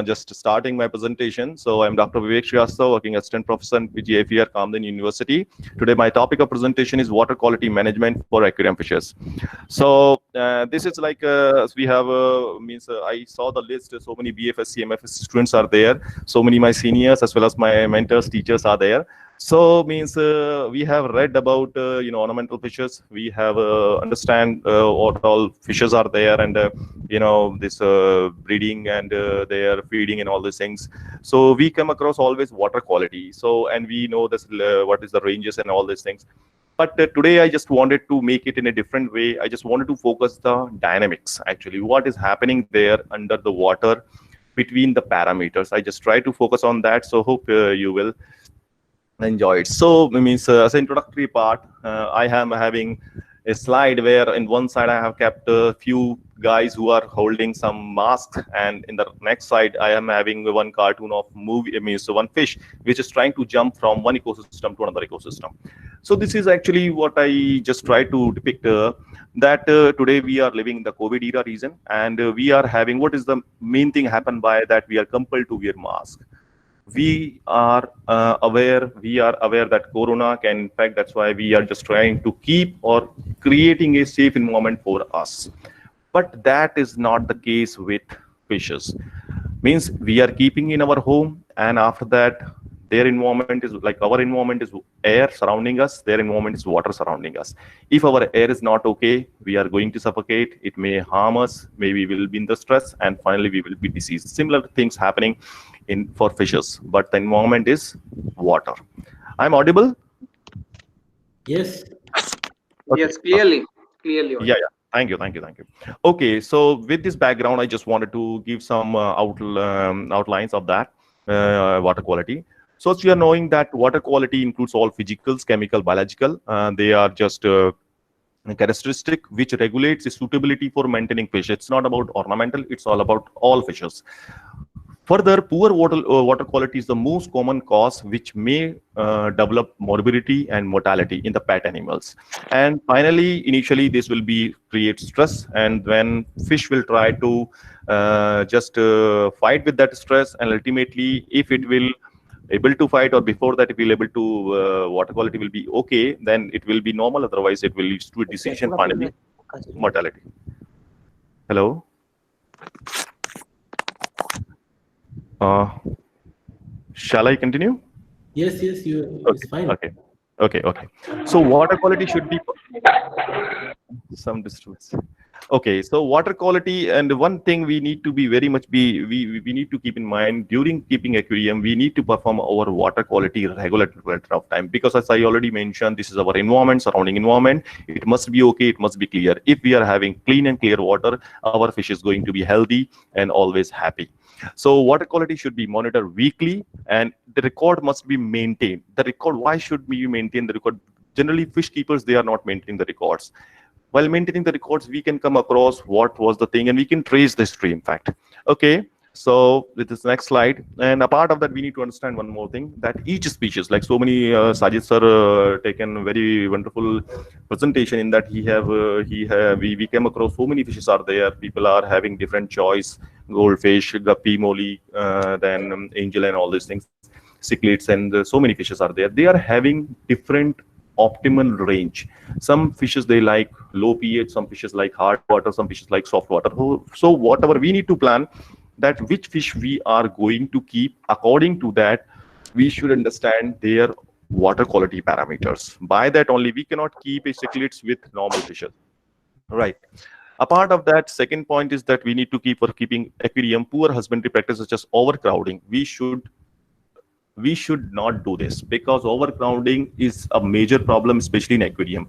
just starting my presentation. So I'm Dr. Vivek Shrivastava, working assistant professor at PGIFER, Kamden University. Today, my topic of presentation is water quality management for aquarium fishes. So this is like we have I saw the list. So many BFSC, MFS students are there. So many my seniors as well as my mentors, teachers are there. So we have read about ornamental fishes. We have understand what all fishes are there, and this breeding and their feeding and all these things. So we come across always water quality. So and we know this what is the ranges and all these things. But today I just wanted to make it in a different way. I just wanted to focus the dynamics, actually, what is happening there under the water between the parameters. I just try to focus on that. So hope you will enjoy it. So as an introductory part, I am having a slide where in one side I have kept a few guys who are holding some masks, and in the next side I am having one cartoon of one fish which is trying to jump from one ecosystem to another ecosystem. So this is actually what I just try to depict, that today we are living in the COVID era reason, and we are having, what is the main thing happen by that we are compelled to wear mask. We are aware that corona can infect. That's why we are just trying to keep or creating a safe environment for us. But that is not the case with fishes. Means we are keeping in our home, and after that their environment is like our environment is air surrounding us, their environment is water surrounding us. If our air is not okay, we are going to suffocate, it may harm us, maybe we will be in the stress, and finally we will be diseased. Similar things happening for fishes, but the environment is water. I'm audible? Yes. Okay. Yes, clearly. Yeah. Thank you. Okay, so with this background, I just wanted to give some outlines of that water quality. So you are knowing that water quality includes all physicals, chemical, biological. They are just characteristic which regulates the suitability for maintaining fish. It's not about ornamental, it's all about all fishes. Further, poor water quality is the most common cause which may develop morbidity and mortality in the pet animals. And finally, initially, this will create stress, and when fish will try to just fight with that stress, and ultimately, if it will able to fight, or before that it will able to water quality will be okay, then it will be normal. Otherwise, it will lead to a disease and finally mortality. Hello. Shall I continue? Yes, it's fine. Okay. So water quality should be some disturbance. Okay, so water quality, and one thing we need to be very much we need to keep in mind during keeping aquarium, we need to perform our water quality regular of time, because as I already mentioned, this is our environment, surrounding environment. It must be okay, it must be clear. If we are having clean and clear water, our fish is going to be healthy and always happy. So water quality should be monitored weekly, and the record must be maintained. The record, why should we maintain the record? Generally, fish keepers, they are not maintaining the records. While maintaining the records, we can come across what was the thing, and we can trace the history, in fact. Okay, so with this next slide, and a part of that, we need to understand one more thing, that each species, like so many, Sajid sir taken very wonderful presentation in that we came across so many fishes are there. People are having different choice, goldfish, guppy, molly, then angel, and all these things, cichlids, and so many fishes are there. They are having different optimal range. Some fishes, they like low pH, some fishes like hard water, some fishes like soft water. So whatever, we need to plan that which fish we are going to keep. According to that, we should understand their water quality parameters. By that only, we cannot keep a cichlids with normal fishes, right? A part of that, second point is that we need to keep, for keeping aquarium, poor husbandry practices such as overcrowding. We should not do this, because overcrowding is a major problem, especially in aquarium.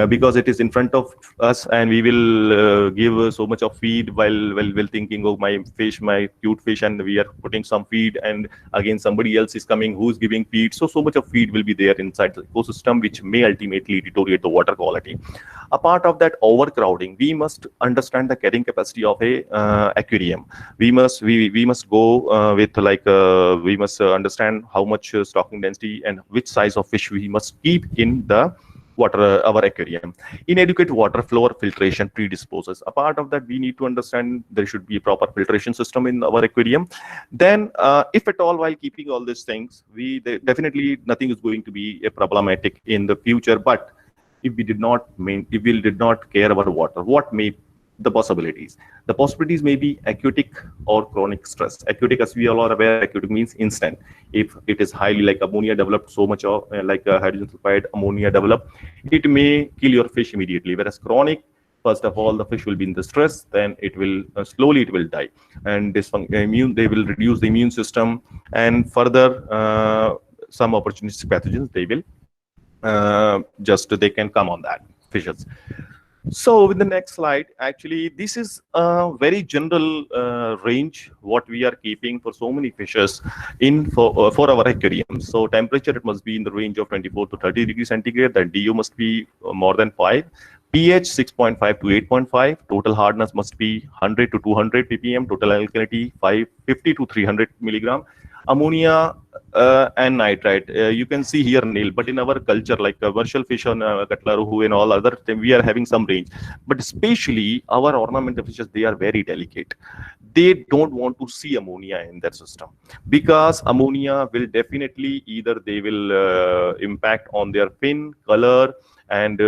Because it is in front of us, and we will give so much of feed while thinking, oh, my cute fish, and we are putting some feed, and again somebody else is coming who's giving feed. So much of feed will be there inside the ecosystem, which may ultimately deteriorate the water quality. A part of that overcrowding, we must understand the carrying capacity of a aquarium. We must go with we must understand how much stocking density and which size of fish we must keep in the our aquarium. Inadequate water flow or filtration predisposes. A part of that, we need to understand there should be a proper filtration system in our aquarium. Then, if at all, while keeping all these things, definitely nothing is going to be a problematic in the future. But if we did not care about water, what may the possibilities? The possibilities may be aquatic or chronic stress. Aquatic, as we all are aware, aquatic means instant. If it is highly like ammonia developed, so much of like hydrogen sulfide ammonia developed, it may kill your fish immediately. Whereas chronic, first of all, the fish will be in the stress, then it will slowly it will die, and they will reduce the immune system, and further some opportunistic pathogens they will they can come on that fishes. So in the next slide, actually, this is a very general range what we are keeping for so many fishes for our aquarium. So temperature, it must be in the range of 24 to 30 degrees centigrade. The DO must be more than 5. pH 6.5 to 8.5. Total hardness must be 100 to 200 ppm. Total alkalinity 50 to 300 milligram. Ammonia and nitrite. You can see here nil, but in our culture, like commercial fish on Katla Rohu and all other, we are having some range. But especially our ornamental fishes, they are very delicate. They don't want to see ammonia in their system, because ammonia will definitely either they will impact on their fin, color, and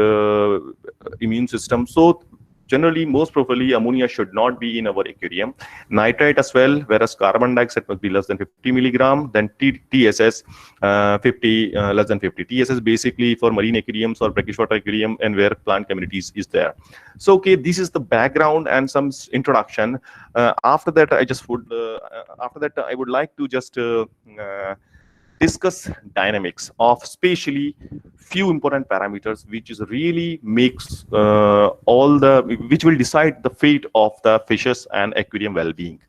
immune system. So generally, most probably, ammonia should not be in our aquarium. Nitrite as well, whereas carbon dioxide must be less than 50 milligram. Then TSS, less than 50. TSS basically for marine aquariums or brackish water aquarium and where plant communities is there. So, okay, this is the background and some introduction. After that, I would like to just discuss dynamics of especially few important parameters which is really makes which will decide the fate of the fishes and aquarium well-being.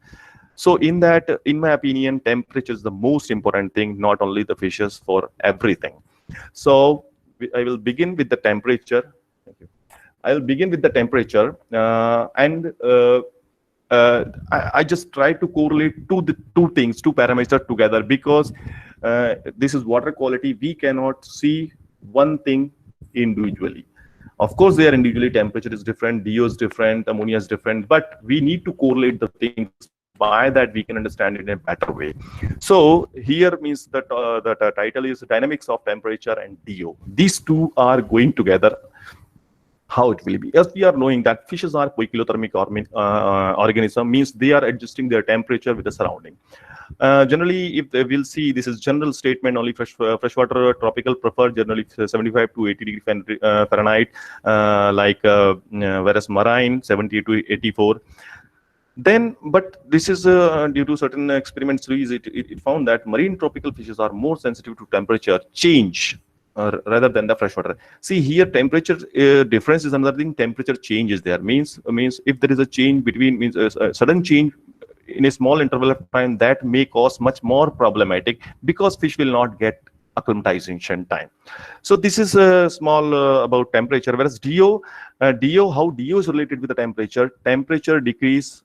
So in that, in my opinion, temperature is the most important thing, not only the fishes, for everything. So I will begin with the temperature. Thank you. I'll begin with the temperature I just try to correlate the two parameters together, because this is water quality. We cannot see one thing individually. Of course, they are individually. Temperature is different, DO is different, ammonia is different, but we need to correlate the things. By that, we can understand it in a better way. So here means that the title is Dynamics of Temperature and DO. These two are going together. How it will be? As we are knowing that fishes are poikilothermic organism, means they are adjusting their temperature with the surrounding. Generally, if they will see, this is general statement, only freshwater tropical prefer generally 75 to 80 degree Fahrenheit, whereas marine 70 to 84. Then, but this is due to certain experiments, it found that marine tropical fishes are more sensitive to temperature change rather than the freshwater. See here, temperature difference is another thing. Temperature change is there. Means if there is a change between, means a sudden change in a small interval of time, that may cause much more problematic, because fish will not get acclimatization time. So this is small about temperature. Whereas DO, how DO is related with the temperature. Temperature decrease.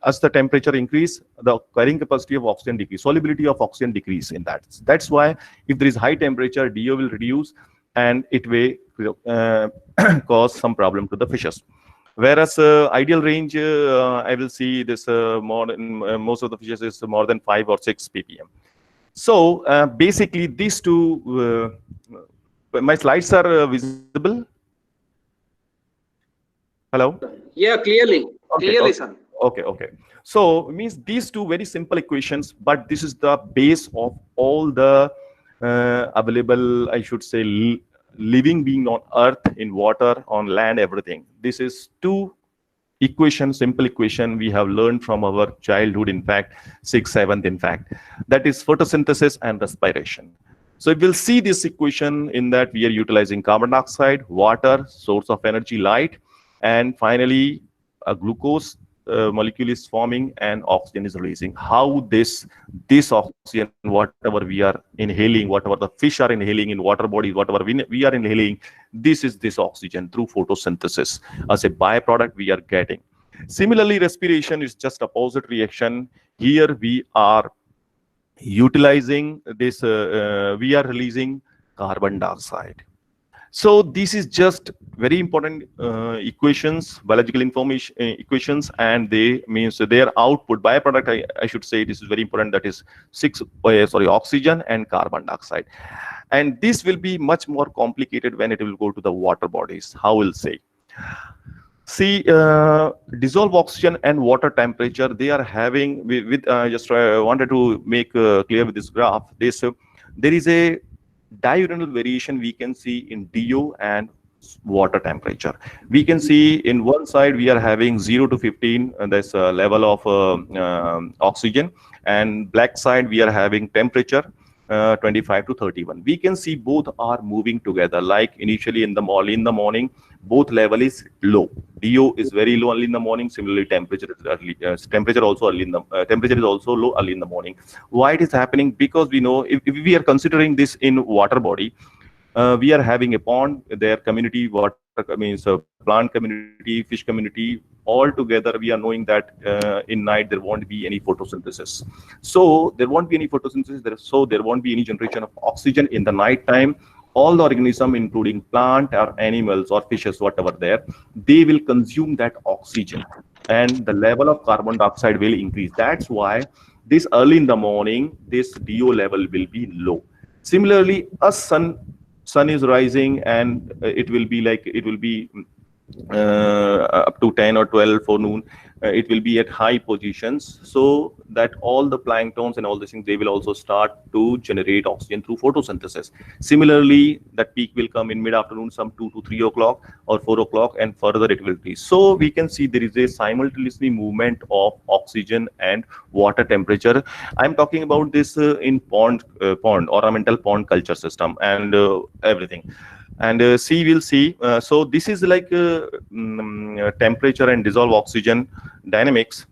As the temperature increase, the carrying capacity of oxygen decrease, solubility of oxygen decrease in that. That's why if there is high temperature, DO will reduce, and it may cause some problem to the fishes. Whereas ideal range, I will see this most of the fishes is more than 5 or 6 ppm. So basically, these two. My slides are visible. Hello. Yeah, clearly, Okay. sir. Okay. So it means these two very simple equations, but this is the base of all the available, I should say, living being on earth, in water, on land, everything. This is two equation, simple equation we have learned from our childhood, in fact, 6th, 7th, in fact. That is photosynthesis and respiration. So we'll see this equation in that we are utilizing carbon dioxide, water, source of energy, light, and finally a glucose molecule is forming and oxygen is releasing. How this oxygen, whatever we are inhaling, whatever the fish are inhaling in water bodies, whatever we are inhaling, this is this oxygen through photosynthesis. As a byproduct we are getting. Similarly, respiration is just opposite reaction. Here we are utilizing this, we are releasing carbon dioxide. So this is just very important equations, biological information equations, and they means their output byproduct. I should say this is very important. That is oxygen and carbon dioxide, and this will be much more complicated when it will go to the water bodies. How will say? See, dissolved oxygen and water temperature, they are having with just wanted to make clear with this graph. This there is a diurnal variation we can see in DO and water temperature. We can see in one side we are having 0 to 15, this level of oxygen, and black side we are having temperature 25 to 31. We can see both are moving together. Like initially in the morning, both level is low. DO is very low early in the morning. Similarly, temperature is early, temperature also early in the temperature is also low early in the morning. Why it is happening? Because we know if we are considering this in water body, we are having a pond, their community, water means plant community, fish community, all together. We are knowing that in night there won't be any photosynthesis. So there won't be any photosynthesis. So there won't be any generation of oxygen in the night time. All the organism, including plant or animals or fishes, whatever there, they will consume that oxygen, and the level of carbon dioxide will increase. That's why this early in the morning, this DO level will be low. Similarly, a sun is rising, and it will be up to 10 or 12 for noon. It will be at high positions, so that all the planktons and all these things, they will also start to generate oxygen through photosynthesis. Similarly, that peak will come in mid-afternoon, some 2 to 3 o'clock or 4 o'clock, and further it will increase. So we can see there is a simultaneously movement of oxygen and water temperature. I'm talking about this in pond ornamental pond culture system and everything. And see, we'll see. So this is like temperature and dissolved oxygen dynamics.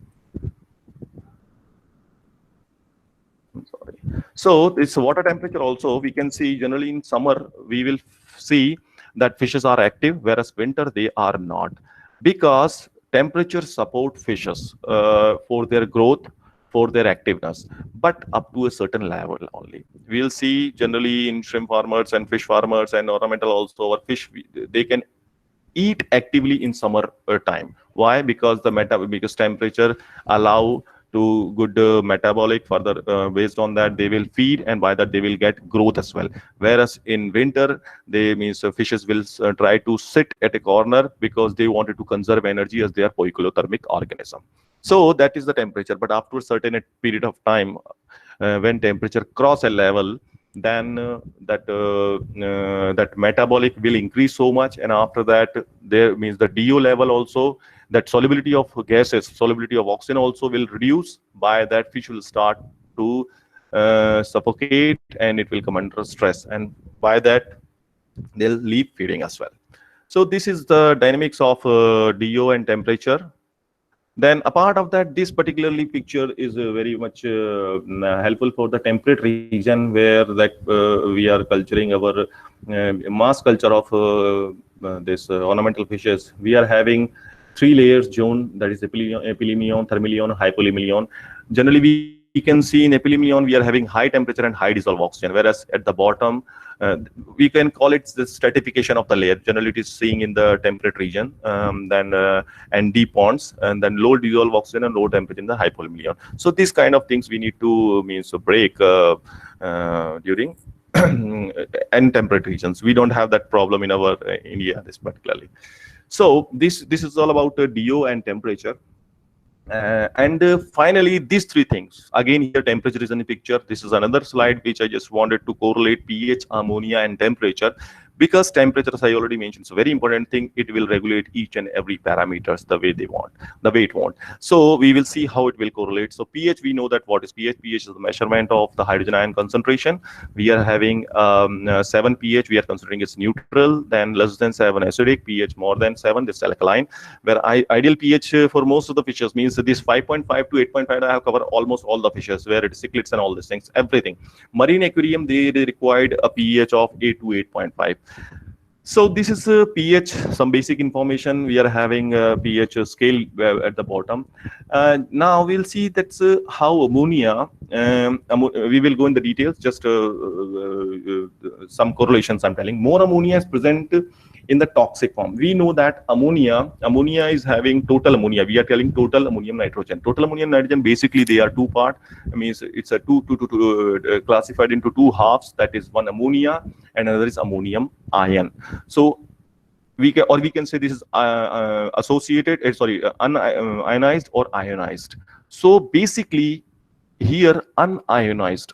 I'm sorry. So this water temperature also, we can see generally in summer, we will see that fishes are active, whereas winter they are not. Because temperature support fishes for their growth, for their activeness, but up to a certain level only. We'll see generally in shrimp farmers and fish farmers and ornamental also, or fish, they can eat actively in summer time. Why? Because because temperature allow to good metabolic further. Based on that, they will feed, and by that they will get growth as well. Whereas in winter, they means fishes will try to sit at a corner because they wanted to conserve energy as they are poikilothermic organism. So that is the temperature. But after a certain period of time, when temperature cross a level, then that metabolic will increase so much, and after that, there means the DO level also, that solubility of gases, solubility of oxygen also will reduce. By that, fish will start to suffocate, and it will come under stress, and by that, they'll leave feeding as well. So this is the dynamics of DO and temperature. Then apart of that, this particularly picture is very much helpful for the temperate region, where that we are culturing our mass culture of this ornamental fishes. We are having 3 layers zone, that is epimelion, thermelion, hypolemelion. Generally, we can see in epimelion we are having high temperature and high dissolved oxygen, whereas at the bottom, we can call it the stratification of the layer. Generally, it is seeing in the temperate region, and deep ponds, and then low dissolved oxygen and low temperature in the hypolemelion. So these kind of things we need to break during and temperate regions. We don't have that problem in our India, this particularly. So this is all about DO and temperature. And finally, these 3 things. Again, here temperature is in the picture. This is another slide which I just wanted to correlate pH, ammonia, and temperature. Because temperature, as I already mentioned, is a very important thing. It will regulate each and every parameters the way it want. So we will see how it will correlate. So pH, we know that what is pH? pH is the measurement of the hydrogen ion concentration. We are having 7 pH. We are considering it's neutral. Then less than 7 acidic. pH more than 7, this alkaline. Where ideal pH for most of the fishes means that this 5.5 to 8.5, I have covered almost all the fishes, where it's cichlids and all these things, everything. Marine aquarium, they required a pH of 8 to 8.5. So this is pH, some basic information. We are having a pH scale at the bottom. Now we'll see that's how ammonia, we will go in the details, just some correlations I'm telling. More ammonia is present in the toxic form. We know that ammonia is having total ammonia. We are telling total ammonium nitrogen. Total ammonium nitrogen, basically they are two part. I mean, it's a classified into two halves. That is one ammonia and another is ammonium ion. So we can say this is associated, unionized or ionized. So basically here unionized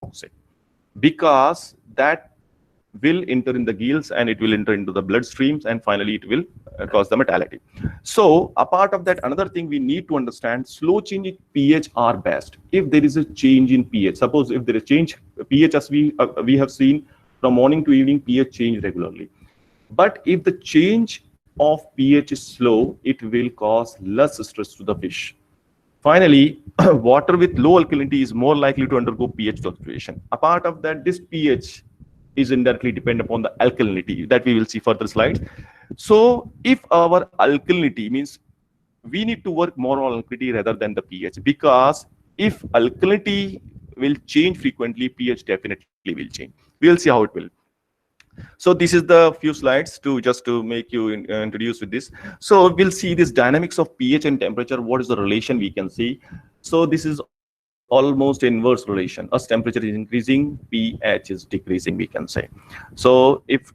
toxic, because that will enter in the gills and it will enter into the bloodstreams and finally it will cause the mortality. So apart of that, another thing we need to understand, slow change in pH are best. If there is a change in pH, suppose if there is change pH, as we have seen from morning to evening, pH change regularly. But if the change of pH is slow, it will cause less stress to the fish. Finally, water with low alkalinity is more likely to undergo pH fluctuation. Apart of that, this pH is indirectly dependent upon the alkalinity that we will see further slides. So if our alkalinity means we need to work more on alkalinity rather than the pH, because if alkalinity will change frequently, pH definitely will change. We will see how it will. So this is the few slides to just to make you introduce with this. So we'll see this dynamics of pH and temperature. What is the relation we can see? So this is almost inverse relation. As temperature is increasing, pH is decreasing, we can say. So if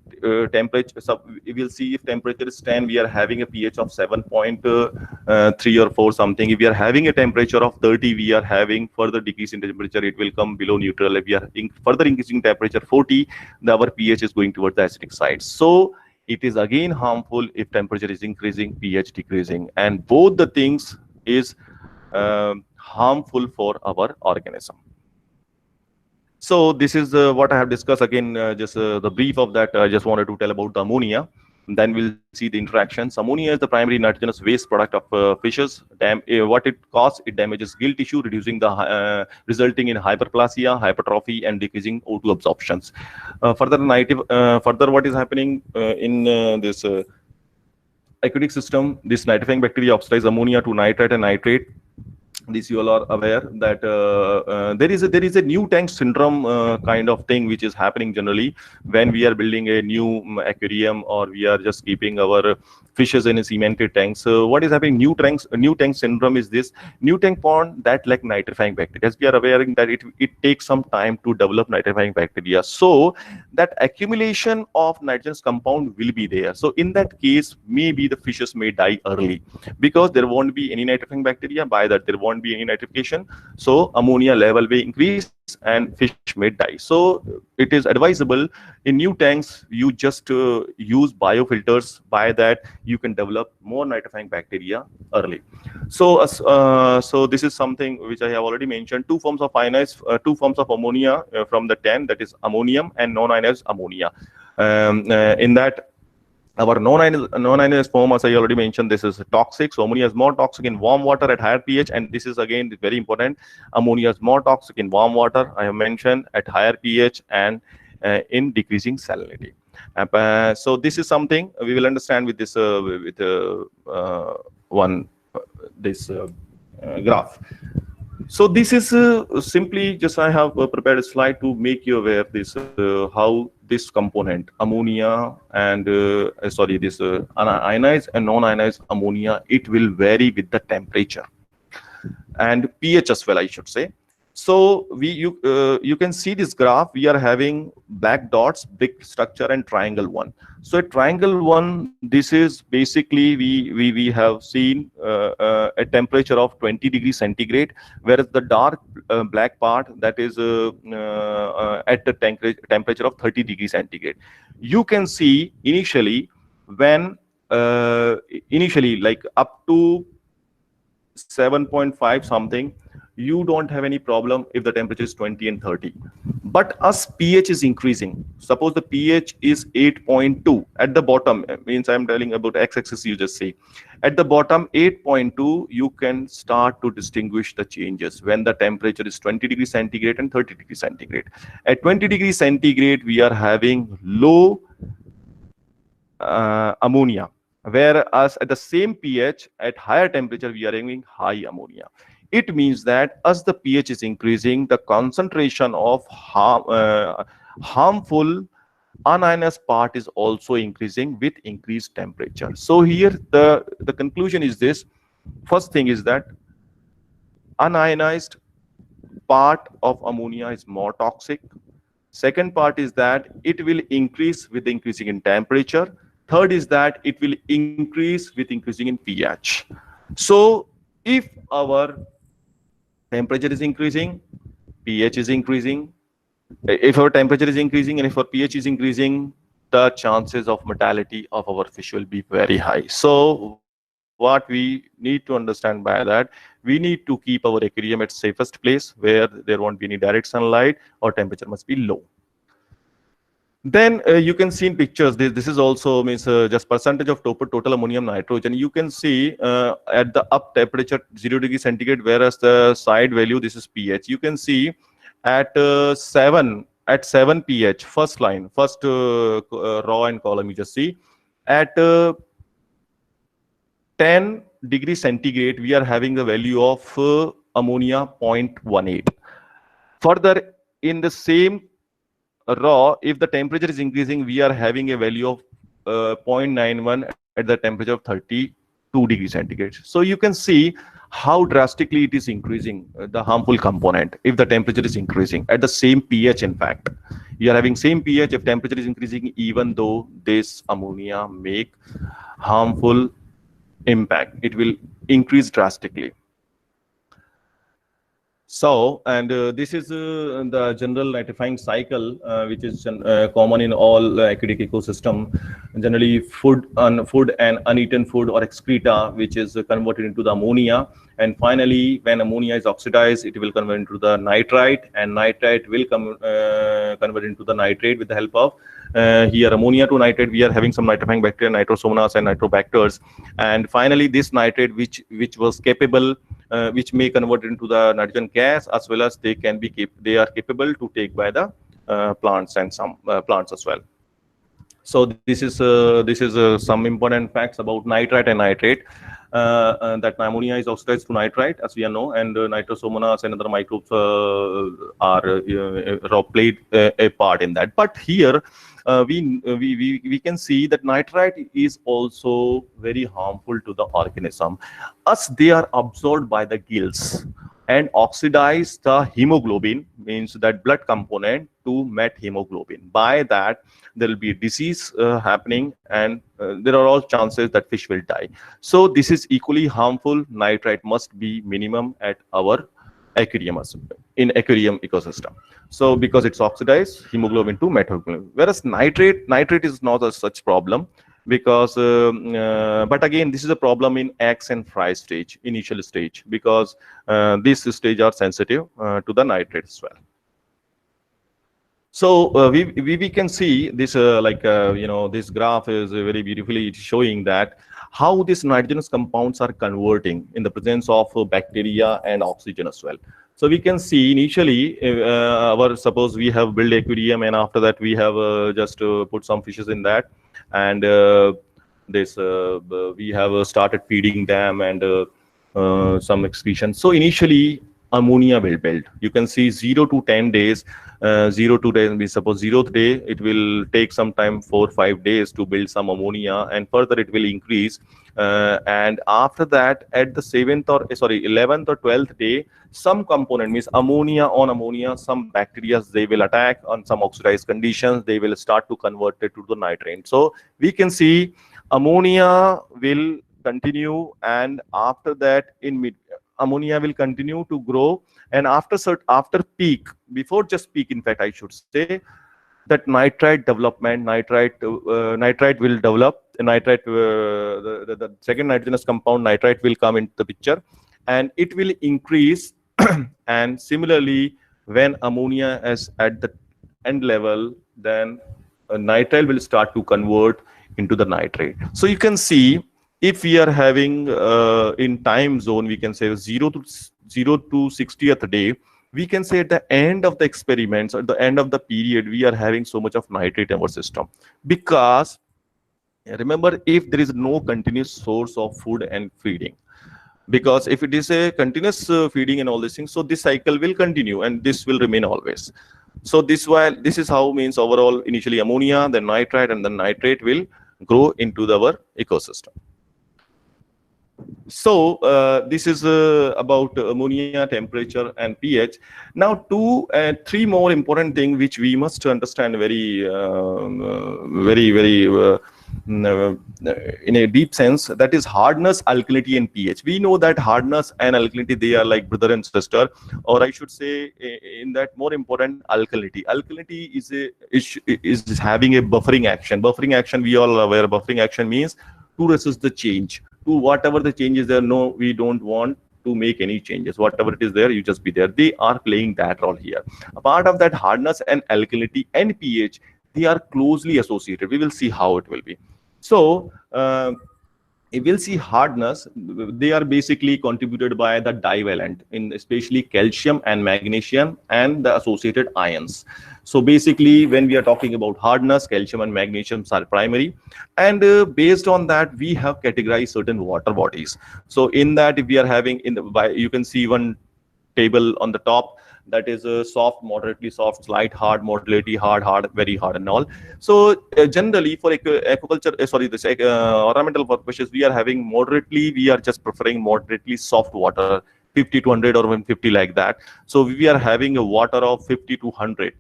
temperature, so we will see if temperature is 10, we are having a pH of 7.3 or 4 something. If we are having a temperature of 30, we are having further decrease in temperature, it will come below neutral. If we are further increasing temperature 40, our pH is going towards the acidic side. So it is again harmful if temperature is increasing, pH decreasing, and both the things is harmful for our organism. So this is what I have discussed. Again, just the brief of that. I just wanted to tell about the ammonia. Then we'll see the interactions. Ammonia is the primary nitrogenous waste product of fishes. What it causes, it damages gill tissue, reducing the resulting in hyperplasia, hypertrophy, and decreasing O2 absorptions. Further, what is happening in this aquatic system? This nitrifying bacteria oxidize ammonia to nitrite and nitrate. This you all are aware that there is a new tank syndrome kind of thing which is happening generally when we are building a new aquarium or we are just keeping our fishes in a cemented tank. So what is happening? New tank syndrome is this new tank pond that lack nitrifying bacteria. As we are aware that it takes some time to develop nitrifying bacteria. So that accumulation of nitrogenous compound will be there. So in that case, maybe the fishes may die early because there won't be any nitrifying bacteria. By that, there won't be any nitrification. So ammonia level will increase and fish may die. So it is advisable in new tanks, you just use biofilters. By that, you can develop more nitrifying bacteria early. So so this is something which I have already mentioned. Two forms of ammonia from the 10, that is ammonium and non-ionized ammonia. In that, our non-ionized form, as I already mentioned, this is toxic. So ammonia is more toxic in warm water at higher pH, and this is again very important. Ammonia is more toxic in warm water, I have mentioned, at higher pH and in decreasing salinity. So this is something we will understand with this graph. So this is simply just I have prepared a slide to make you aware of this how this component ammonia and this ionized and non-ionized ammonia, it will vary with the temperature and pH as well, I should say. So you can see this graph. We are having black dots, big structure, and triangle one. So a triangle one, this is basically we have seen a temperature of 20 degrees centigrade, whereas the dark black part, that is at the temperature of 30 degrees centigrade. You can see initially when like up to 7.5 something, you don't have any problem if the temperature is 20 and 30. But as pH is increasing, suppose the pH is 8.2 at the bottom, means I'm telling about x-axis, you just see. At the bottom, 8.2, you can start to distinguish the changes when the temperature is 20 degrees centigrade and 30 degrees centigrade. At 20 degrees centigrade, we are having low ammonia, whereas at the same pH, at higher temperature, we are having high ammonia. It means that as the pH is increasing, the concentration of harmful unionized part is also increasing with increased temperature. So here the conclusion is this. First thing is that unionized part of ammonia is more toxic. Second part is that it will increase with increasing in temperature. Third is that it will increase with increasing in pH. So if our temperature is increasing, pH is increasing. If our temperature is increasing and if our pH is increasing, the chances of mortality of our fish will be very high. So what we need to understand by that, we need to keep our aquarium at safest place where there won't be any direct sunlight or temperature must be low. Then you can see in pictures, this is also means just percentage of total ammonium nitrogen. You can see at the up temperature 0 degree centigrade, whereas the side value, this is pH. You can see at 7 pH, first line, first row and column, you just see at 10 degrees centigrade, we are having the value of ammonia 0.18. Further, in the same raw, if the temperature is increasing, we are having a value of 0.91 at the temperature of 32 degrees centigrade. So you can see how drastically it is increasing the harmful component if the temperature is increasing at the same pH. In fact, you are having same pH, if temperature is increasing, even though this ammonia make harmful impact, it will increase drastically. So, and this is the general nitrifying cycle, which is common in all aquatic ecosystem. Generally, food and uneaten food or excreta, which is converted into the ammonia. And finally, when ammonia is oxidized, it will convert into the nitrite, and nitrite will convert into the nitrate with the help of here ammonia to nitrate. We are having some nitrifying bacteria, nitrosomonas and nitrobacters. And finally, this nitrate, which was capable, which may convert into the nitrogen gas, as well as they are capable to take by the plants and some plants as well. So this is some important facts about nitrite and nitrate. That ammonia is oxidized to nitrite, as we know, and nitrosomonas and other microbes played a part in that. But here we can see that nitrite is also very harmful to the organism, as they are absorbed by the gills and oxidize the hemoglobin, means that blood component, to methemoglobin. By that, there will be disease happening, and there are all chances that fish will die. So this is equally harmful. Nitrite must be minimum at our aquarium, in aquarium ecosystem. So because it's oxidized hemoglobin to methemoglobin, whereas nitrate is not a such problem, because but again, this is a problem in eggs and fry stage, initial stage, because these stage are sensitive to the nitrate as well. So we can see this this graph is very beautifully showing that how these nitrogenous compounds are converting in the presence of bacteria and oxygen as well. So we can see initially, suppose we have built aquarium, and after that we have just put some fishes in that, and we have started feeding them and some excretion. So initially ammonia will build. You can see 0 to 10 days. 0 to 10, we suppose 0th day, it will take some time, 4 or 5 days to build some ammonia, and further it will increase. And after that, at the 11th or 12th day, some component, means ammonia on ammonia, some bacteria, they will attack on some oxidized conditions, they will start to convert it to the nitrate. So we can see ammonia will continue, and after that ammonia will continue to grow, and after peak, before just peak, in fact I should say, that nitrite development, nitrite will develop. Nitrite, the second nitrogenous compound nitrite will come into the picture, and it will increase And similarly, when ammonia is at the end level, then nitrile will start to convert into the nitrate. So you can see, if we are having in time zone, we can say 0 to 60th day, we can say at the end of the experiments, at the end of the period, we are having so much of nitrate in our system. Because remember, if there is no continuous source of food and feeding, because if it is a continuous feeding and all these things, so this cycle will continue and this will remain always. So this is how means overall initially ammonia, then nitrite, and then nitrate will grow into our ecosystem. So this is about ammonia, temperature, and pH. Now, three more important things which we must understand very in a deep sense. That is hardness, alkalinity, and pH. We know that hardness and alkalinity, they are like brother and sister, or I should say, in that more important, alkalinity. Alkalinity is having a buffering action. Buffering action, we all are aware. Buffering action means to resist the change. To whatever the change is there, no, we don't want to make any changes. Whatever it is there, you just be there. They are playing that role here. A part of that, hardness and alkalinity and pH, they are closely associated. We will see how it will be. So if we'll see hardness, they are basically contributed by the divalent, in especially calcium and magnesium and the associated ions. So basically, when we are talking about hardness, calcium and magnesium are primary, and based on that, we have categorized certain water bodies. So in that, if we are having you can see one table on the top, that is soft, moderately soft, slight hard, moderately hard, hard, very hard, and all. So generally for aquaculture, this ornamental purposes, we are having moderately, we are just preferring moderately soft water, 50 to 100 or 150 like that. So we are having a water of 50 to 100.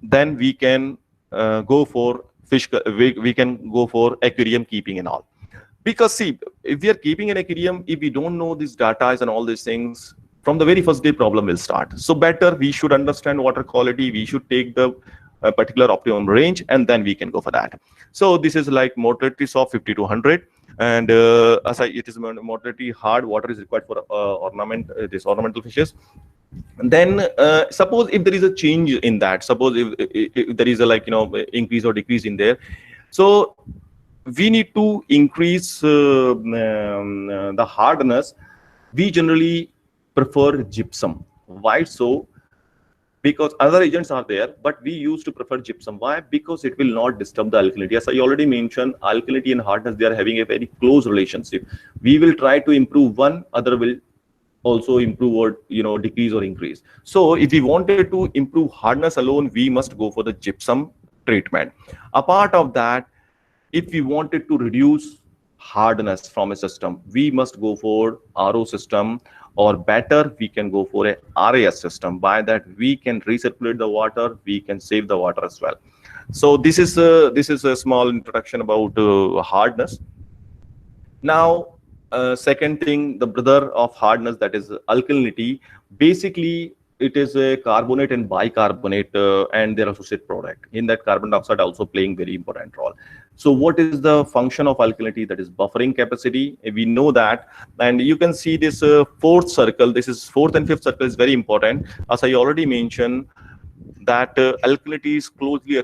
Then we can go for fish, we can go for aquarium keeping and all. Because see, if we are keeping an aquarium, if we don't know these data and all these things, from the very first day, problem will start. So better we should understand water quality. We should take the particular optimum range, and then we can go for that. So this is like moderately soft, 50 to 100, and it is moderately hard. Water is required for this ornamental fishes. And then suppose if there is a change in that, suppose if there is a increase or decrease in there, so we need to increase the hardness. We generally prefer gypsum. Why so? Because other agents are there, but we used to prefer gypsum. Why? Because it will not disturb the alkalinity. As I already mentioned, alkalinity and hardness, they are having a very close relationship. We will try to improve one, other will also improve or decrease or increase. So if we wanted to improve hardness alone, we must go for the gypsum treatment. Apart of that, if we wanted to reduce hardness from a system, we must go for RO system, or better, we can go for a RAS system. By that, we can recirculate the water, we can save the water as well. So this is a small introduction about hardness. Now, second thing, the brother of hardness, that is alkalinity. Basically, it is a carbonate and bicarbonate and their associated product. In that, carbon dioxide also playing very important role. So what is the function of alkalinity? That is buffering capacity. We know that, and you can see this fourth circle. This is fourth and fifth circle is very important. As I already mentioned, that alkalinity is closely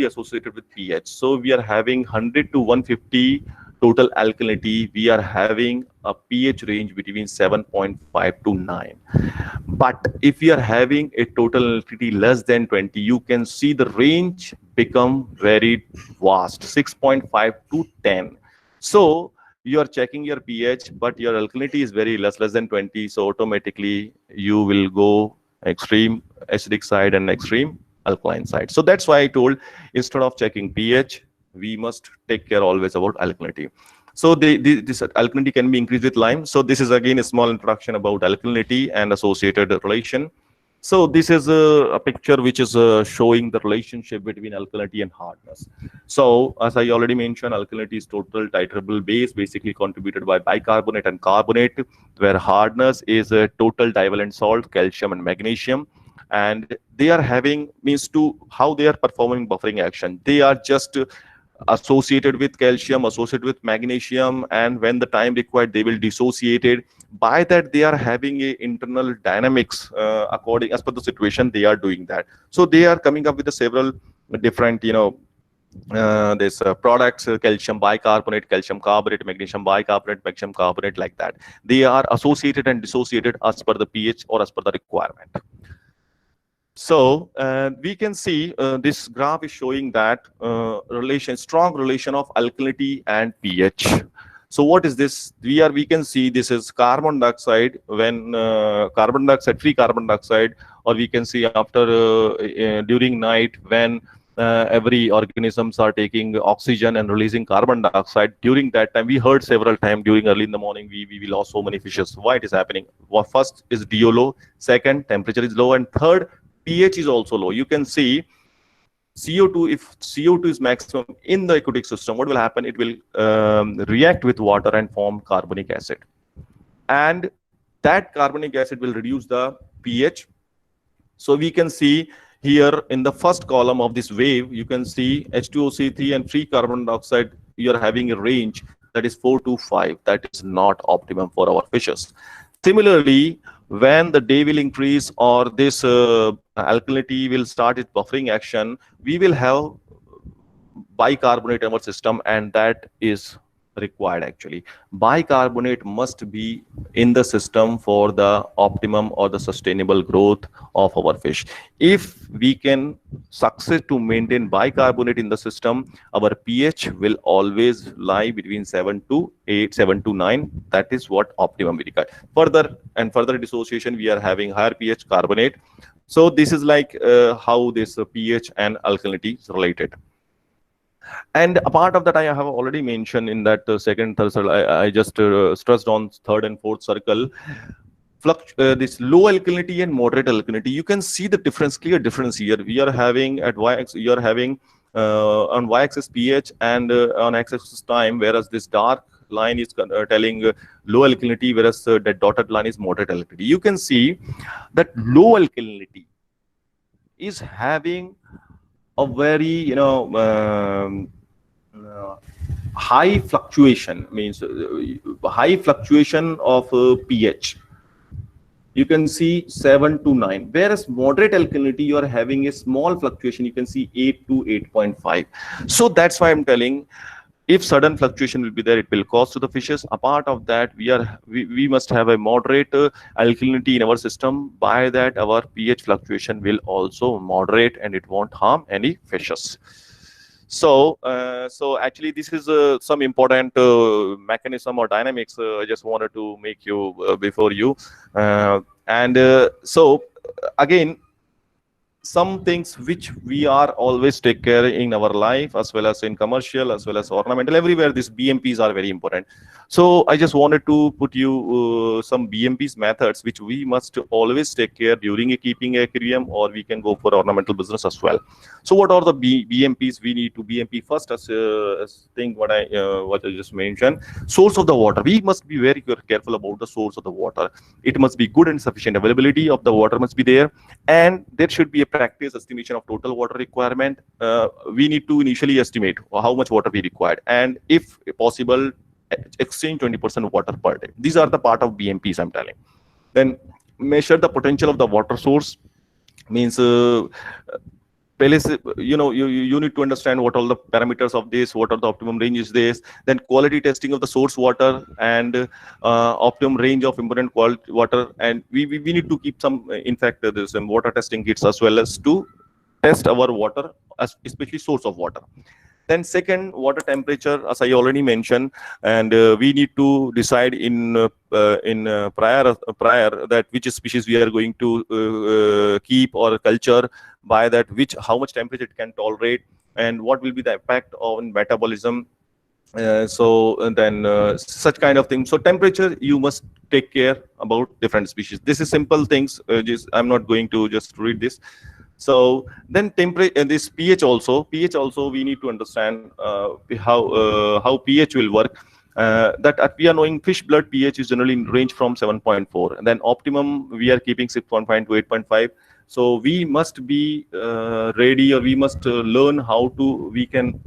associated with pH. So we are having 100 to 150 total alkalinity. We are having a pH range between 7.5 to 9. But if we are having a total alkalinity less than 20, you can see the range become very vast, 6.5 to 10. So you are checking your pH, but your alkalinity is very less than 20. So automatically you will go extreme acidic side and extreme alkaline side. So that's why I told, instead of checking pH, we must take care always about alkalinity. So this alkalinity can be increased with lime. So this is again a small introduction about alkalinity and associated relation. So this is a picture which is showing the relationship between alkalinity and hardness. So as I already mentioned, alkalinity is total titrable base, basically contributed by bicarbonate and carbonate, where hardness is a total divalent salt, calcium and magnesium. And they are having, means to how they are performing buffering action. They are just associated with calcium, associated with magnesium, and when the time required, they will dissociate it. By that, they are having a internal dynamics according as per the situation. They are doing that. So they are coming up with the several different, this products, calcium bicarbonate, calcium carbonate, magnesium bicarbonate, magnesium carbonate, like that. They are associated and dissociated as per the pH or as per the requirement. So we can see this graph is showing that strong relation of alkalinity and pH. So what is this? We can see this is carbon dioxide when free carbon dioxide, or we can see after during night when every organisms are taking oxygen and releasing carbon dioxide. During that time, we heard several times during early in the morning, we lost so many fishes. Why it is happening? Well, first is DO low, second temperature is low, and third pH is also low. You can see CO2, if CO2 is maximum in the aquatic system, what will happen? It will react with water and form carbonic acid. And that carbonic acid will reduce the pH. So we can see here in the first column of this wave, you can see H2O, and free carbon dioxide, you're having a range that is 4 to 5. That is not optimum for our fishes. Similarly, when the day will increase or this alkalinity will start its buffering action, we will have bicarbonate in our system, and that is required actually. Bicarbonate must be in the system for the optimum or the sustainable growth of our fish. If we can succeed to maintain bicarbonate in the system, our pH will always lie between 7 to 8, 7 to 9. That is what optimum we require. Further dissociation, we are having higher pH carbonate. So this is like how this pH and alkalinity is related. And a part of that I have already mentioned in that second, third circle. I just stressed on third and fourth circle. This low alkalinity and moderate alkalinity, you can see the difference, clear difference here. We are having at y-axis, you are having on y-axis pH and on x-axis time, whereas this dark line is telling low alkalinity, whereas that dotted line is moderate alkalinity. You can see that low alkalinity is having a very high fluctuation, means high fluctuation of pH. You can see 7 to 9, whereas moderate alkalinity, you are having a small fluctuation. You can see 8 to 8.5. So that's why I'm telling, if sudden fluctuation will be there, it will cause to the fishes. Apart of that, we must have a moderate alkalinity in our system. By that, our pH fluctuation will also moderate and it won't harm any fishes. So actually this is some important mechanism or dynamics I just wanted to make you before you. So again, some things which we are always take care in our life, as well as in commercial, as well as ornamental, everywhere these BMPs are very important. So I just wanted to put you some BMPs methods which we must always take care during a keeping aquarium, or we can go for ornamental business as well. So what are the BMPs we need to BMP? First, as thing what I just mentioned, source of the water. We must be very careful about the source of the water. It must be good and sufficient availability of the water must be there, and there should be a practice estimation of total water requirement. We need to initially estimate how much water we required, and if possible, exchange 20% water per day. These are the part of BMPs I'm telling. Then measure the potential of the water source. Means you need to understand what all the parameters of this, what are the optimum range is this. Then quality testing of the source water and optimum range of important quality water. And we need to keep some, in fact, there's some water testing kits as well as to test our water, especially source of water. Then second, water temperature, as I already mentioned, and we need to decide in prior that which species we are going to keep or culture, by that how much temperature it can tolerate, and what will be the impact on metabolism. Such kind of things. So temperature, you must take care about different species. This is simple things. I'm not going to just read this. So then temperature, this pH also we need to understand how pH will work. That we are knowing fish blood pH is generally in range from 7.4, and then optimum we are keeping 6.5 to 8.5. So we must be ready, or we must learn how to, we can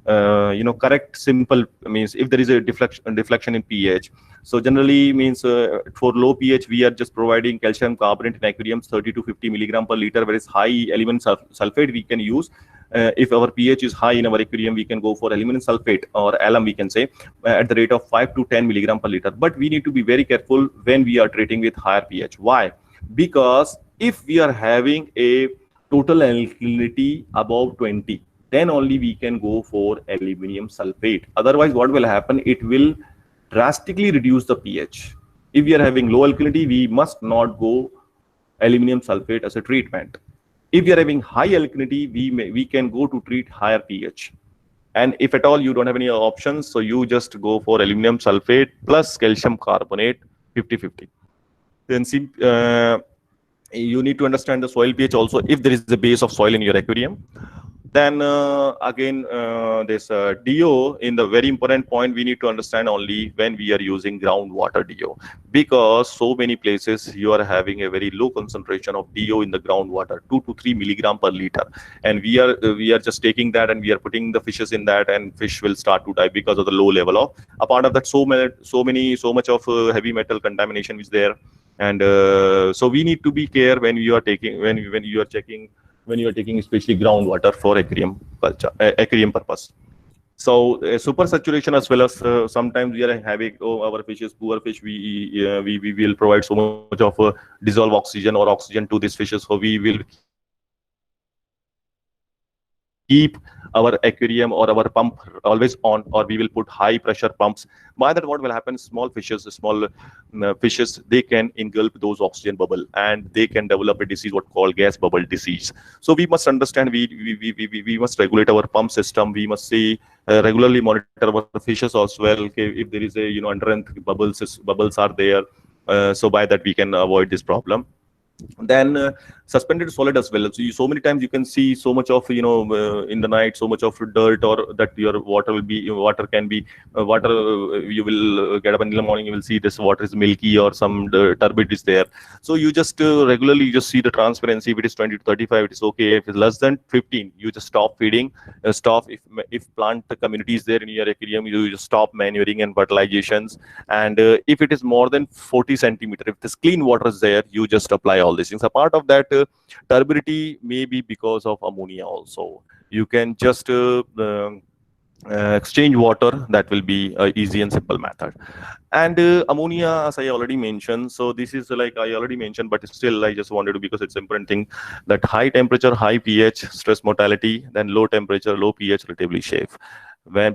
correct simple, means if there is a deflection in pH. So generally means for low pH we are just providing calcium carbonate in aquariums 30 to 50 milligram per liter, whereas high aluminum sulfate we can use. If our pH is high in our aquarium, we can go for aluminum sulfate or alum, we can say, at the rate of 5 to 10 milligram per liter. But we need to be very careful when we are treating with higher pH. Why? Because if we are having a total alkalinity above 20, then only we can go for aluminum sulfate. Otherwise, what will happen? It will drastically reduce the pH. If we are having low alkalinity, we must not go aluminum sulfate as a treatment. If we are having high alkalinity, we can go to treat higher pH. And if at all you don't have any options, so you just go for aluminum sulfate plus calcium carbonate 50-50. Then you need to understand the soil pH also. If there is a base of soil in your aquarium, then again this DO, in the very important point, we need to understand only when we are using groundwater DO, because so many places you are having a very low concentration of DO in the groundwater, 2 to 3 milligram per liter, and we are just taking that and we are putting the fishes in that, and fish will start to die because of the low level of, apart of that, so much of heavy metal contamination is there. And so we need to be care when you are taking, when you are checking, when you are taking especially groundwater for aquarium culture, aquarium purpose. So super saturation, as well as sometimes we are having, our fishes, poor fish, we will provide so much of dissolved oxygen or oxygen to these fishes, so we will keep our aquarium or our pump always on, or we will put high pressure pumps. By that, what will happen? Small fishes, they can engulf those oxygen bubble, and they can develop a disease what called gas bubble disease. So we must understand, we must regulate our pump system. We must see regularly monitor our fishes as well. Okay, if there is a underneath bubbles are there, so by that we can avoid this problem. Then suspended solid as well. So many times you can see so much of in the night, so much of dirt, or that your water can be you will get up in the morning, you will see this water is milky or some turbid is there. So you just regularly just see the transparency. If it is 20 to 35, it is okay. If it's less than 15, you just stop feeding. Stop if plant community is there in your aquarium, you just stop manuring and fertilizations. And if it is more than 40 centimeter, if this clean water is there, you just apply all these things. A part of that turbidity may be because of ammonia also. You can just exchange water. That will be an easy and simple method. And ammonia, as I already mentioned, so this is like I already mentioned, but still I just wanted to, because it's important thing, that high temperature, high pH, stress mortality, then low temperature, low pH, relatively safe.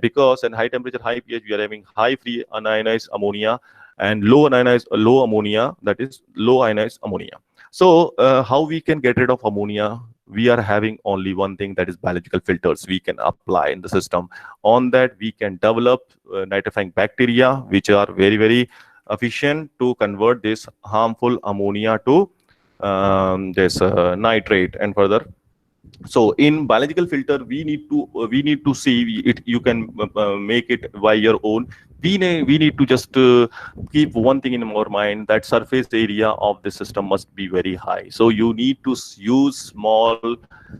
Because in high temperature, high pH, we are having high free unionized ammonia, and low ammonia, that is low ionized ammonia. So how we can get rid of ammonia? We are having only one thing, that is biological filters we can apply in the system. On that, we can develop nitrifying bacteria, which are very, very efficient to convert this harmful ammonia to this nitrate and further. So in biological filter, we need to see it. You can make it by your own. We need to just keep one thing in our mind, that surface area of the system must be very high. So you need to use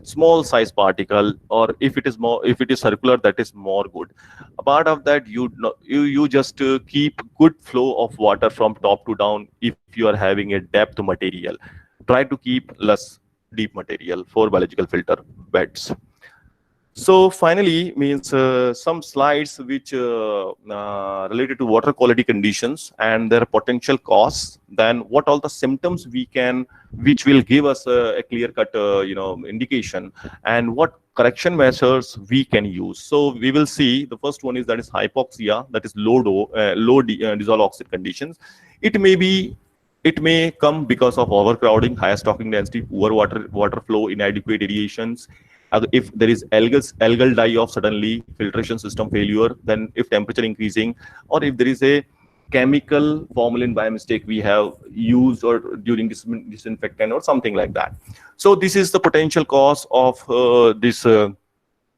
small size particle, or if it is circular, that is more good. A part of that, you just keep good flow of water from top to down. If you are having a depth material, try to keep less deep material for biological filter beds. So finally, means some slides which related to water quality conditions and their potential costs. Then what all the symptoms which will give us a clear-cut indication, and what correction measures we can use. So we will see the first one is, that is hypoxia, that is low dissolved oxide conditions. It may come because of overcrowding, higher stocking density, poor water flow, inadequate irrigations. If there is algal die-off suddenly, filtration system failure, then if temperature increasing, or if there is a chemical formalin by mistake we have used, or during disinfectant or something like that. So this is the potential cause of this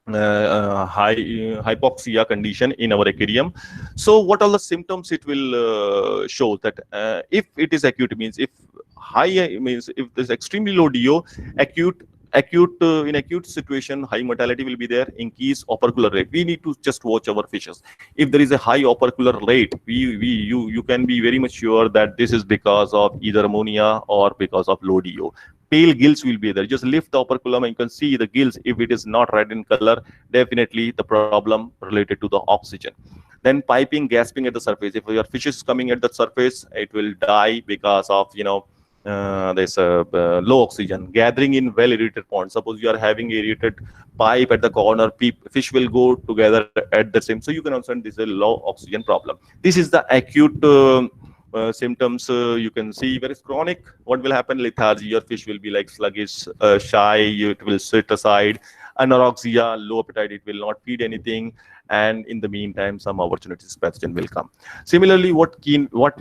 hypoxia condition in our aquarium. So what are the symptoms it will show that if it is acute means if high means if there's extremely low DO, acute in acute situation high mortality will be there. Increase opercular rate, we need to just watch our fishes. If there is a high opercular rate, you can be very much sure that this is because of either ammonia or because of low DO. Pale gills will be there. Just lift the operculum and you can see the gills. If it is not red in color, definitely the problem related to the oxygen. Then piping, gasping at the surface. If your fish is coming at the surface, it will die because of there's a low oxygen. Gathering in well irrigated ponds. Suppose you are having irrigated pipe at the corner, fish will go together at the same. So you can understand this is a low oxygen problem. This is the acute symptoms you can see. Whereas chronic, what will happen? Lethargy. Your fish will be like sluggish, shy. It will sit aside. Anorexia, low appetite. It will not feed anything. And in the meantime, some opportunities pathogen will come. Similarly, what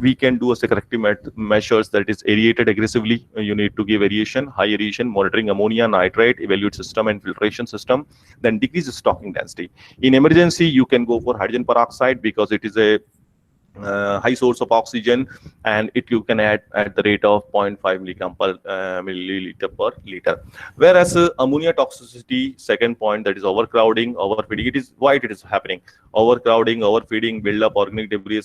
we can do as a corrective measures, that is aerated aggressively. You need to give aeration, high aeration, monitoring ammonia, nitrate, evaluate system and filtration system. Then decrease the stocking density. In emergency, you can go for hydrogen peroxide because it is a high source of oxygen, and you can add at the rate of 0.5 milligram per milliliter per liter. Whereas ammonia toxicity, second point, that is overcrowding, overfeeding. It is why it is happening. Overcrowding, overfeeding, build up organic debris,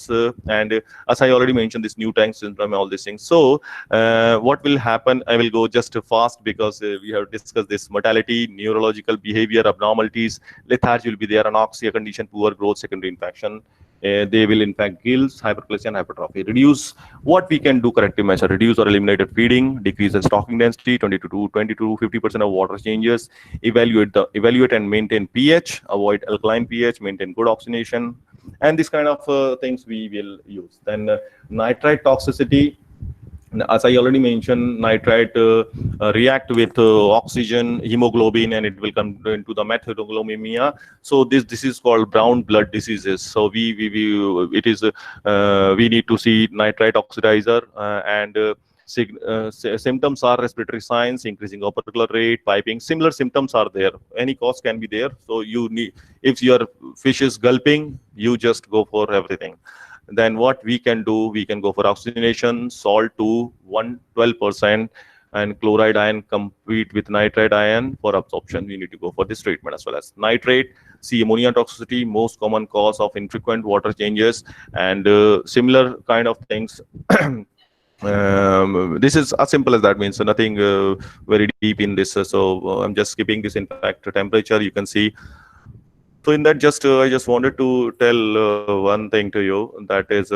and as I already mentioned, this new tank syndrome, all these things. So what will happen? I will go just fast because we have discussed this: mortality, neurological behavior abnormalities, lethargy will be there, anoxia condition, poor growth, secondary infection. They will impact gills, hyperplasia, and hypertrophy. Reduce, what we can do corrective measure: reduce or eliminate feeding, decrease the stocking density, 20 to 50% of water changes, evaluate and maintain pH, avoid alkaline pH, maintain good oxygenation, and this kind of things we will use. Then nitrite toxicity. As I already mentioned, nitrite react with oxygen, hemoglobin, and it will come into the methylglomemia. So this is called brown blood diseases. So we need to see nitrite oxidizer and symptoms are respiratory signs, increasing opercular rate, piping. Similar symptoms are there. Any cause can be there. So you need, if your fish is gulping, you just go for everything. Then what we can do, we can go for oxygenation, salt to 112%, and chloride ion compete with nitrite ion for absorption. We need to go for this treatment as well as nitrate. See, ammonia toxicity, most common cause of infrequent water changes, and similar kind of things. This is as simple as that, means nothing very deep in this. So I'm just skipping this. In fact, temperature, you can see. So in that, I just wanted to tell one thing to you, that is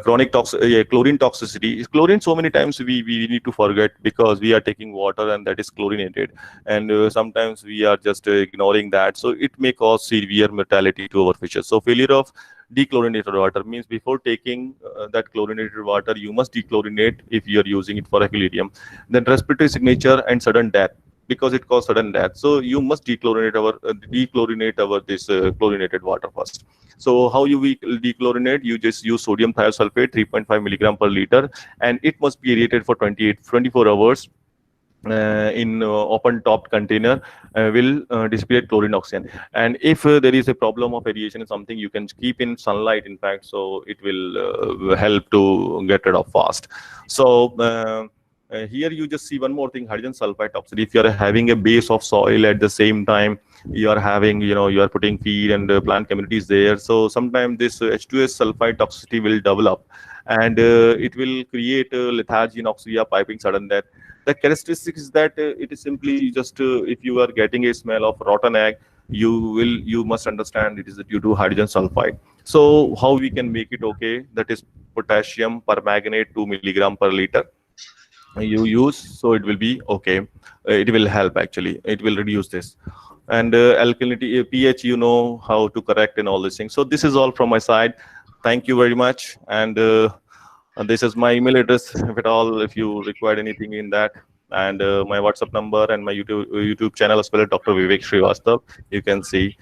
chronic chlorine toxicity. Chlorine, so many times we need to forget because we are taking water and that is chlorinated, and sometimes we are just ignoring that. So it may cause severe mortality to our fishes. So failure of dechlorinated water means before taking that chlorinated water, you must dechlorinate if you are using it for aquarium. Then respiratory signature and sudden death, because it causes sudden death. So you must dechlorinate our this chlorinated water first. So how you will dechlorinate? You just use sodium thiosulfate 3.5 milligram per liter, and it must be aerated for 24 hours in open topped container. Will dissipate chlorine oxygen. And if there is a problem of aeration or something, you can keep in sunlight, in fact, so it will help to get rid of fast. So here you just see one more thing: hydrogen sulfide toxicity. If you are having a base of soil at the same time, you are having, you are putting feed and plant communities there. So sometimes this H2S sulfide toxicity will develop, and it will create lethargy, anoxia, piping, sudden death. The characteristic is that it is simply just if you are getting a smell of rotten egg, you must understand it is due to hydrogen sulfide. So how we can make it okay? That is potassium permanganate 2 milligram per liter. You use, so it will be okay. It will help, actually. It will reduce this. And alkalinity, pH, you know how to correct and all these things. So this is all from my side. Thank you very much. And this is my email address, if at all, if you required anything in that. And my WhatsApp number and my YouTube channel as well, Dr. Vivek Srivastava. You can see.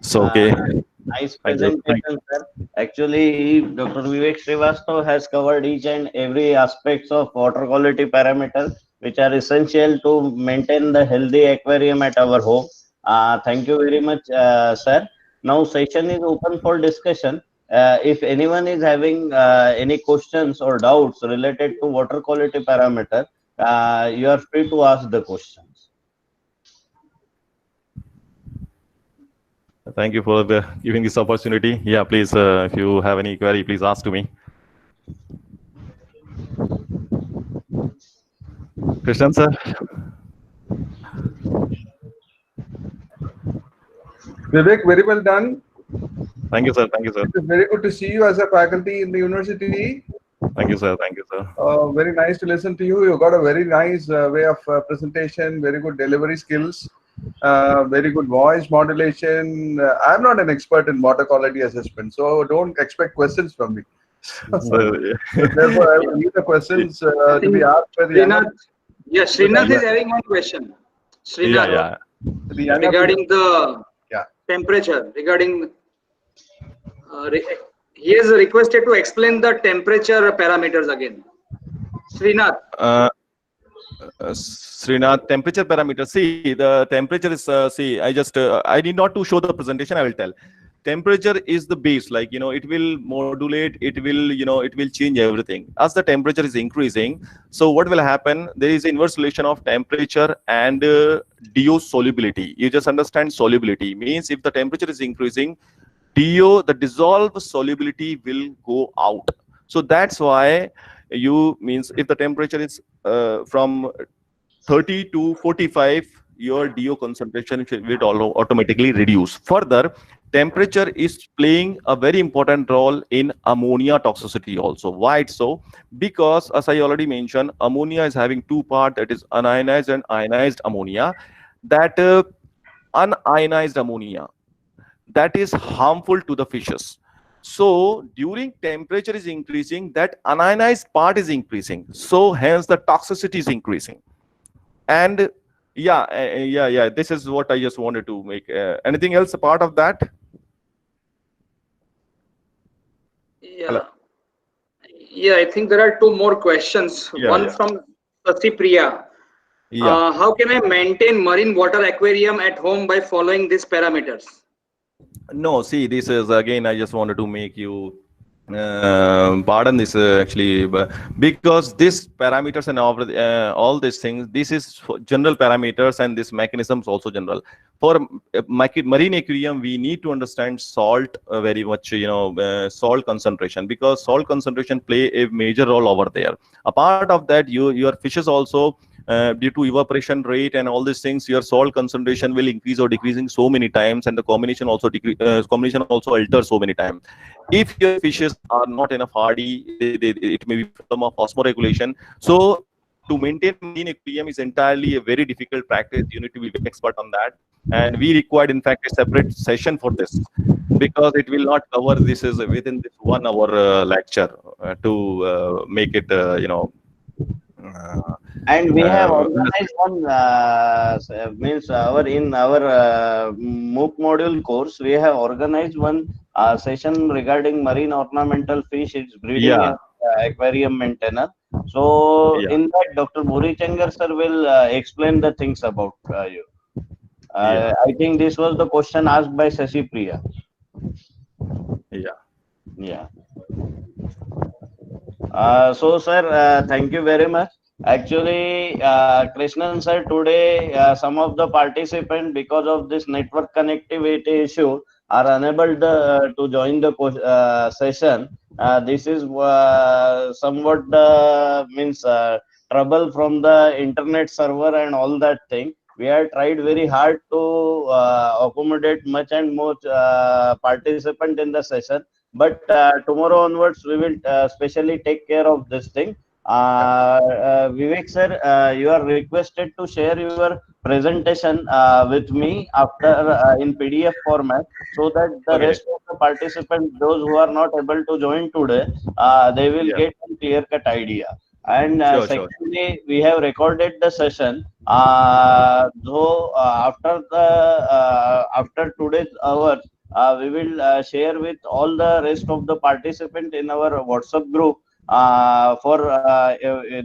So okay. Nice presentation, sir. Actually, Dr. Vivek Srivastava has covered each and every aspects of water quality parameters. which are essential to maintain the healthy aquarium at our home. Thank you very much, sir. Now session is open for discussion. If anyone is having any questions or doubts related to water quality parameter, you are free to ask the questions. Thank you for giving this opportunity. Yeah, please, if you have any query, please ask to me. Krishnan sir. Vivek, very well done. Thank you, sir. Thank you, sir. It is very good to see you as a faculty in the university. Thank you, sir. Thank you, sir. Very nice to listen to you. You got a very nice way of presentation, very good delivery skills, very good voice modulation. I'm not an expert in water quality assessment, so don't expect questions from me. Therefore, I will leave the questions to be asked by the Srinath, yes, Srinath is having one question. Srinath, Yeah. regarding the temperature, regarding he is requested to explain the temperature parameters again. Srinath. Srinath, temperature parameter. See, the temperature is, I need not to show the presentation, I will tell. Temperature is the base, like, it will modulate, it will change everything. As the temperature is increasing, so what will happen? There is inverse relation of temperature and DO solubility. You just understand solubility. Means if the temperature is increasing, DO, the dissolved solubility will go out. So that's why means if the temperature is from 30 to 45, your DO concentration will automatically reduce. Further, temperature is playing a very important role in ammonia toxicity also. Why it's so? Because as I already mentioned, ammonia is having two parts, that is unionized and ionized ammonia. That unionized ammonia, that is harmful to the fishes. So during temperature is increasing, that unionized part is increasing. So hence the toxicity is increasing. And this is what I just wanted to make. Anything else a part of that? Yeah, I think there are two more questions. One from Sasi Priya. How can I maintain marine water aquarium at home by following these parameters? No, see, this is again, I just wanted to make you pardon this actually, because these parameters and all these things, this is general parameters, and this mechanism is also general. For marine aquarium, we need to understand salt very much, salt concentration, because salt concentration play a major role over there. Apart of that, your fishes also, due to evaporation rate and all these things, your salt concentration will increase or decreasing so many times, and the combination also alters so many times. If your fishes are not enough hardy, it may be problem of osmoregulation. So to maintain marine aquarium is entirely a very difficult practice. You need to be very expert on that, and we required in fact a separate session for this, because it will not cover this is within this 1 hour lecture to make it and we have organized one means in our MOOC module course, we have organized one session regarding marine ornamental fish, its breeding and aquarium maintenance. So in that, Dr. Buri Changar sir will explain the things about you. I think this was the question asked by Sasi Priya. So sir, thank you very much. Actually, Krishnan sir, today some of the participants, because of this network connectivity issue, are unable to join the session. This is somewhat means trouble from the internet server and all that thing. We have tried very hard to accommodate much and more participant in the session. But tomorrow onwards, we will specially take care of this thing. Vivek sir, you are requested to share your presentation with me after in PDF format, so that the rest of the participants, those who are not able to join today, they will get a clear-cut idea. And secondly, we have recorded the session. So after today's hour, we will share with all the rest of the participants in our WhatsApp group, for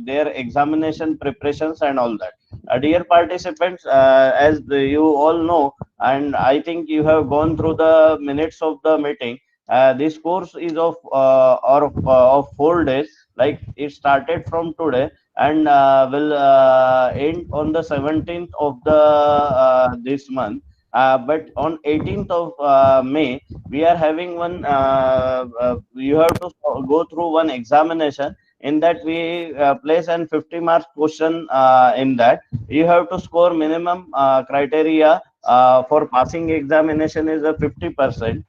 their examination preparations and all that. Dear participants, as you all know, and I think you have gone through the minutes of the meeting, this course is of 4 days. Like it started from today and will end on the 17th of the this month. But on 18th of May, we are having one. You have to go through one examination. In that, we place an 50 marks question. In that, you have to score minimum criteria for passing examination is a 50%.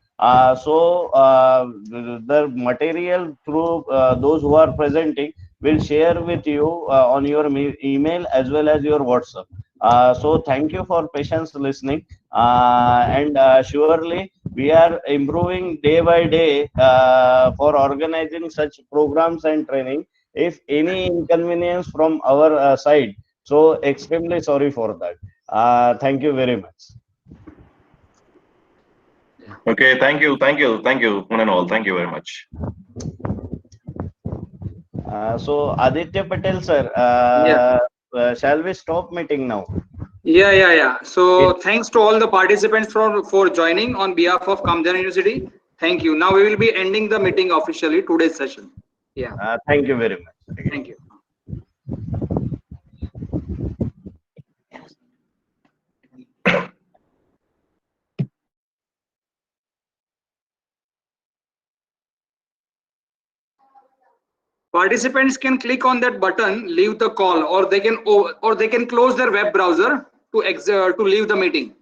The material through those who are presenting will share with you on your email as well as your WhatsApp. So thank you for patience listening, and surely we are improving day by day for organizing such programs and training. If any inconvenience from our side, so extremely sorry for that. Thank you very much. Okay, thank you, one and all. Thank you very much. So Aditya Patel sir, shall we stop meeting now? Yeah. So thanks to all the participants for joining on behalf of Kamjan University. Thank you. Now we will be ending the meeting officially, today's session. Yeah. Thank you very much. Thank you. Participants can click on that button, leave the call, or they can close their web browser to leave the meeting.